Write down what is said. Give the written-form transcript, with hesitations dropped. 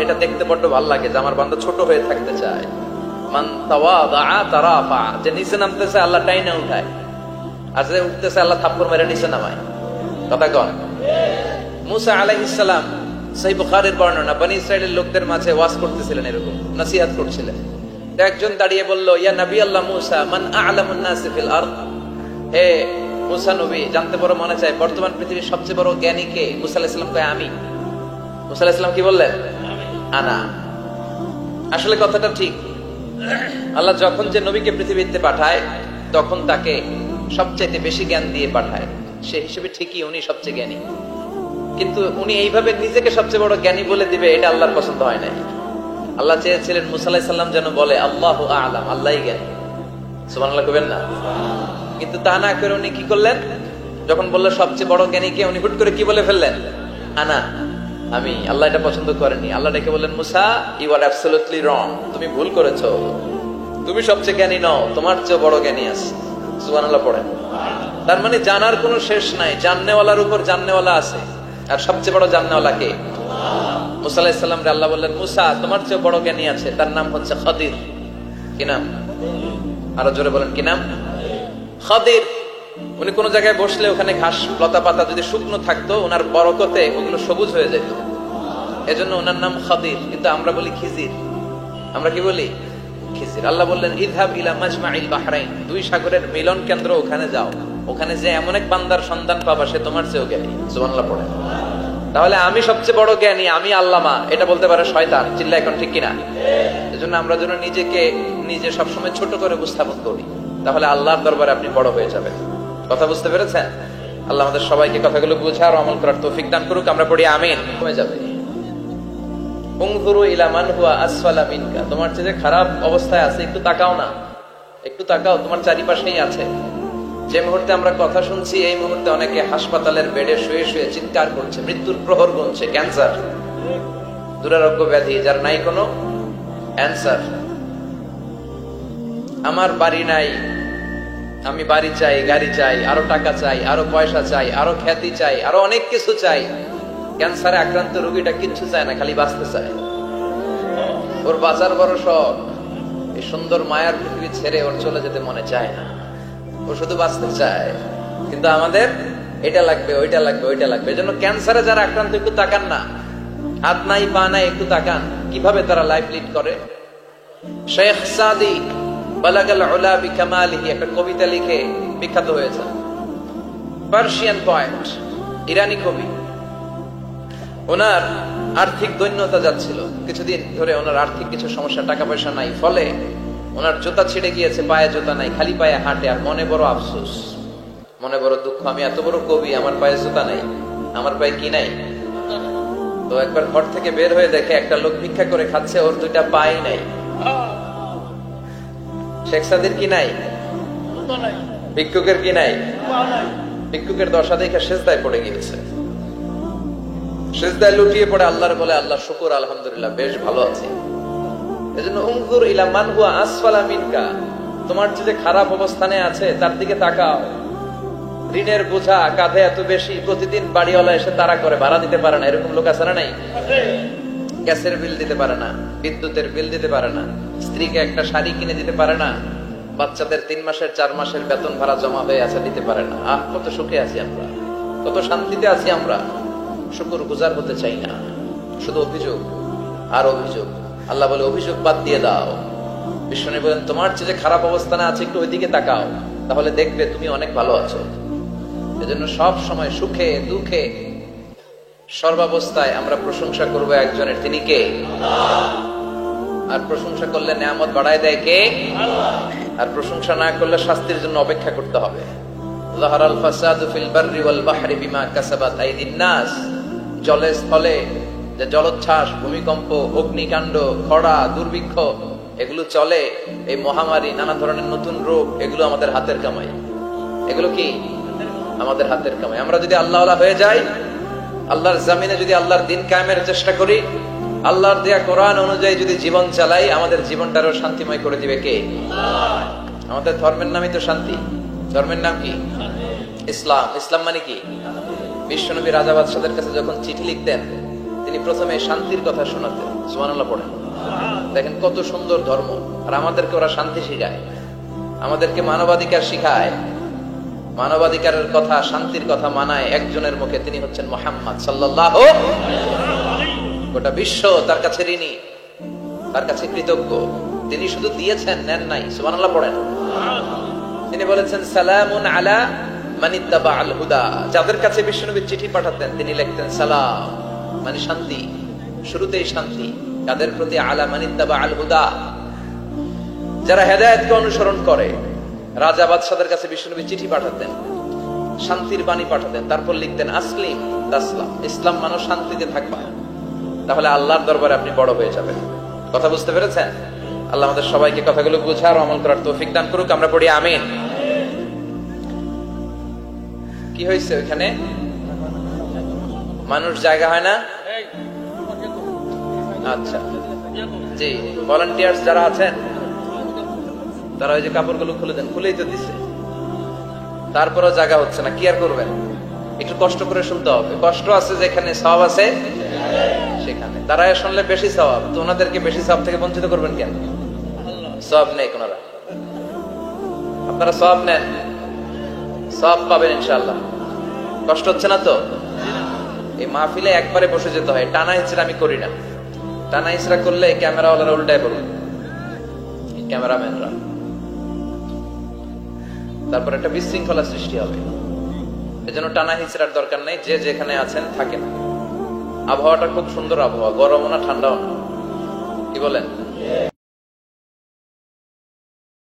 এটা দেখতে বড্ড ভালো লাগে যে আমার বান্দা ছোট হয়ে থাকতে চায়। মান তাওয়াদা তারাফা, যে নিচে নামতেছে আল্লাহ টাইনা উঠায়, আর যে উঠতেছে আল্লাহ থাপ্পড় মেরে নিচে নামায়। কথা কন। মুসা আলাইহিস সালাম, সহিহ বুখারীর বর্ণনা, বনি ইসরাইলের লোকদের মাঝে ওয়াজ করতেছিলেন, এরকম নসিহত করছিলেন। তো একজন দাঁড়িয়ে বলল, ইয়া নবী আল্লাহ মুসা, মান আ'লামুন নাস ফিল আরদ। হে মুসা নবী, জানতে বড় মনে চায় বর্তমান পৃথিবীর সবচেয়ে বড় জ্ঞানী কে? মুসা আলাইহিস সালাম কয় আমি। মুসা আলাইহিস সালাম কি বললেন? আনা। আসলে কথাটা ঠিক। আল্লাহ যখন যে নবীকে পৃথিবীতে পাঠায় তখন তাকে সবচেয়ে বেশি জ্ঞান দিয়ে পাঠায়, সে হিসেবে ঠিকই উনি সবচেয়ে জ্ঞানী। কিন্তু উনি এইভাবে নিজেকে সবচেয়ে বড় জ্ঞানী বলে দিবে, এটা আল্লাহর পছন্দ হয় নাই। আল্লাহ চেয়েছিলেন মুসা আলাইহিস সালাম যেন বলে আল্লাহু আ'লাম, আল্লাহই জ্ঞানী। সুবহানাল্লাহ কইবেন না? কিন্তু তা না করে উনি কি করলেন? যখন বলল সবচেয়ে বড় জ্ঞানী কে, উনি হুট করে কি বলে ফেললেন? আনা, আমি। আল্লাহ এটা পছন্দ করেনি। আল্লাহ ডেকে বললেন, মুসা, ইউ আর অ্যাবসলিউটলি রং, তুমি ভুল করেছো, তুমি সবচেয়ে জ্ঞানী নও, তোমার চেয়ে বড় জ্ঞানী আছে। সুবহানাল্লাহ পড়েন। তার মানে জানার কোনো শেষ নাই, জাননেওয়ালার উপর জাননেওয়ালা আছে। আর সবচেয়ে বড় জাননেওয়ালা কে? মুসা আলাইহিস সালাম রে আল্লাহ বললেন, মুসা, তোমার চেয়ে বড় জ্ঞানী আছে, তার নাম হচ্ছে খাদির। কি নাম? আরো জোরে বলেন, কি নাম? খাদির। উনি কোন জায়গায় বসলে ওখানে ঘাস লতা পাতা যদি শুকনো থাকতো, ওনার বরকতে ওগুলো সবুজ হয়ে যেত, এজন্য ওনার নাম খাদির। কিন্তু আমরা বলি খিজির। আমরা কি বলি? খিজির। আল্লাহ বললেন, ইযহাব ইলা মাজমাইল বাহরাইন, দুই সাগরের মিলন কেন্দ্র, ওখানে যাও, ওখানে যে এমন এক বান্দার সন্ধান পাবা সে তোমার চেয়েও জ্ঞানী। সুবহানাল্লাহ পড়ে। তাহলে আমি সবচেয়ে বড় জ্ঞানী, আমি আল্লামা, এটা বলতে পারে শয়তান। চিল্লা এখন ঠিক কিনা? এজন্য আমরা যেন নিজেকে নিজে সবসময় ছোট করে উপস্থাপন করি, তাহলে আল্লাহর দরবারে আপনি বড় হয়ে যাবেন। কথা বুঝতে পেরেছেন? আল্লাহ আমাদের সবাইকে কথাগুলো বুঝার ও আমল করার তৌফিক দান করুক। আমরা পড়ি আমিন। হয়ে যাবে। উনজুরু ইলা মান হুয়া আসফালা মিনকা, তোমার চেয়ে যে খারাপ অবস্থায় আছে একটু তাকাও না, একটু তাকাও, তোমার চারিপাশেই আছে। যে মুহূর্তে আমরা কথা শুনছি এই মুহূর্তে অনেকে হাসপাতালের বেডে শুয়ে শুয়ে চিৎকার করছে, মৃত্যুর প্রহর গুনছে। ক্যান্সার, দুরারোগ্য ব্যাধি, যার নাই কোনো অ্যান্সার। আমার বাড়ি নাই, আমি বাড়ি চাই, গাড়ি চাই, আরো টাকা চাই, আরো পয়সা চাই, আরো খ্যাতি চাই, আরো অনেক কিছু চাই। ক্যান্সারে আক্রান্ত রোগীটা কিচ্ছু চায় না, খালি বাঁচতে চায়। ওর বাঁচার বড় শখ, এই সুন্দর মায়ার পৃথিবী ছেড়ে ওর চলে যেতে মনে চায় না, ও শুধু বাঁচতে চায়। কিন্তু আমাদের এটা লাগবে, ওইটা লাগবে, ওইটা লাগবে। এজন্য ক্যান্সারে যারা আক্রান্ত একটু তাকান না, হাত নাই পা নাই, একটু তাকান কিভাবে তারা লাইফ লিড করে। শেখ সাদি বালাগাল উলা বিকামালিহি একটা কবিতা লিখে বিখ্যাত হয়েছে। পার্সিয়ান পয়েট, ইরানি কবি। ওনার আর্থিক দৈন্যতা যাচ্ছিল কিছুদিন ধরে, ওনার আর্থিক কিছু সমস্যা, টাকা পয়সা নাই, ফলে ওনার জুতা ছিঁড়ে গিয়েছে, পায়ে জুতা নাই, খালি পায়ে হাঁটে। আর মনে বড় আফসোস, মনে বড় দুঃখ, আমি এত বড় কবি, আমার পায়ে জুতা নাই, আমার পায়ে কি নাই। তো একবার ঘর থেকে বের হয়ে দেখে একটা লোক ভিক্ষা করে খাচ্ছে, ওর দুইটা পায়ে নাই। শেখ সাদির কি নাই? ভিক্ষুকের কি নাই? ভিক্ষুকের দশা দেখে সেজদায় পড়ে গিয়েছে। সেজদায় লুটিয়ে পড়ে আল্লাহর বলে, আল্লাহ শুকর, আলহামদুলিল্লাহ, বেশ ভালো আছি। এজন্য উনজুর ইলা মান হুয়া আসফালা মিনকা, তোমার যে খারাপ অবস্থানে আছে তার দিকে তাকাও। ঋণের বোঝা কাঁধে এত বেশি, প্রতিদিন বাড়িওয়ালা এসে তাড়া করে, ভাড়া দিতে পারে না, এরকম লোক আছে না নাই? গ্যাসের বিল দিতে পারে না, বিদ্যুতের বিল দিতে পারে না, স্ত্রীকে একটা শাড়ি কিনে দিতে পারে না, বাচ্চাদের 3 মাসের 4 মাসের বেতন ভাড়া জমা হয়ে আছে, দিতে পারে না। কত সুখে আছি আমরা, কত শান্তিতে আছি আমরা, শুকর গুজার হতে চাই না, শুধু অভিযোগ আর অভিযোগ। আল্লাহ বলে, অভিযোগ বাদ দিয়ে দাও। বিষ্ণু বলেন, তোমার চেয়ে যে খারাপ অবস্থানে আছে একটু ওইদিকে তাকাও, তাহলে দেখবে তুমি অনেক ভালো আছো। এজন্য সব সময় সুখে দুঃখে সর্বাবস্থায় আমরা প্রশংসা করবো একজনের, তিনি কে? আর প্রশংসা করলে নিয়ামত বাড়ায় দেয় কে? আর প্রশংসা না করলে শাস্তির জন্য অপেক্ষা করতে হবে। যাহারাল ফাসাদু ফিল বাররি ওয়াল বাহরি বিমা কাসাবাত আইদিন নাস, জলে স্থলে যে জলোচ্ছ্বাস, ভূমিকম্প, অগ্নিকাণ্ড, খরা, দুর্ভিক্ষ এগুলো চলে, এই মহামারী, নানা ধরনের নতুন রোগ, এগুলো আমাদের হাতের কামাই। এগুলো কি আমাদের হাতের কামাই। আমরা যদি আল্লাহওয়ালা হয়ে যাই, আল্লাহর জামিনে যদি আল্লাহর দিন কায়েমের চেষ্টা করি, আল্লাহর দেয়া কোরআন অনুযায়ী যদি জীবন চালাই, আমাদের জীবনটারও শান্তিময় করে দিবে কে? আমাদের ধর্মের নামই তো শান্তি। ধর্মের নাম কি? ইসলাম। ইসলাম মানে কি? বিশ্বনবী রাজা বাদশাদের কাছে যখন চিঠি লিখতেন, তিনি তিনি প্রথমে শান্তির কথা শোনাতেন। সুবহানাল্লাহ পড়েন। দেখেন কত সুন্দর ধর্ম। আর আমাদেরকে ওরা শান্তি শিখায়, আমাদেরকে মানবাধিকার শিখায়, মানবাধিকারের কথা, শান্তির কথা মানায় একজনের মুখে, তিনি হচ্ছেন মুহাম্মদ সাল্লাল্লাহু। গোটা বিশ্ব তার কাছে ঋণী, তার কাছে কৃতজ্ঞ। তিনি শুধু দিয়েছেন, নেন নাই। সুবহানাল্লাহ পড়েন। তিনি বলেছেন সালামুন আলা মানিত্তাবা আল হুদা। যাদের কাছে বিশ্বনবী চিঠি পাঠাতেন তিনি লিখতেন সালাম, মানে শান্তি, শুরুতেই শান্তি। তাদের প্রতি আলা মানিত্তাবা আল হুদা, যারা হেদায়েতকে অনুসরণ করে। রাজা বাদশাদের কাছে বিশ্বনবী চিঠি পাঠাতেন, শান্তির বাণী পাঠাতেন, তারপর লিখতেন আসলিম তাসলাম, ইসলাম মানো শান্তিতে থাকবা, তাহলে আল্লাহর দরবারে আপনি বড় হয়ে যাবেন। কথা বুঝতে পেরেছেন? আল্লাহ আমাদের সবাইকে কথাগুলো বুঝার ও আমল করার তৌফিক দান করুক। আমরা পড়ি আমিন। কি হয়েছে ওখানে? মানুষ জায়গা হয় না? আচ্ছা জি, ভলান্টিয়ার্স যারা আছেন তারা ওই যে কাপড়গুলো খুলে দেন। খুলেই তো দিছে, তারপরেও জায়গা হচ্ছে না। কি আর করবেন? একটু কষ্ট করে শুনতে হবে। কষ্ট আছে যেখানে, সওয়াব আছে সেখানে। তারা শুনলে বেশি সওয়াব, তো ওনাদেরকে বেশি সওয়াব থেকে বঞ্চিত করবেন কেন? সওয়াব নেই কোনারা, আপনারা সওয়াব নেন, সওয়াব পাবেন ইনশাআল্লাহ। কষ্ট হচ্ছে না তো? এই মাহফিলে একবারে বসে যেতে হয়, টানা হিচড়া আমি করি না। টানা হিচড়া করলে ক্যামেরাওয়ালারা উল্টায় পড়বে, ক্যামেরাম্যানরা, তারপর একটা বিশৃঙ্খলা সৃষ্টি হবে। এজন্য টানা হিচড়ার দরকার নেই। যে যেখানে আছেন থাকেন। আবহাওয়াটা খুব সুন্দর আবহাওয়া, গরমও না ঠান্ডাও না। কি বলেন?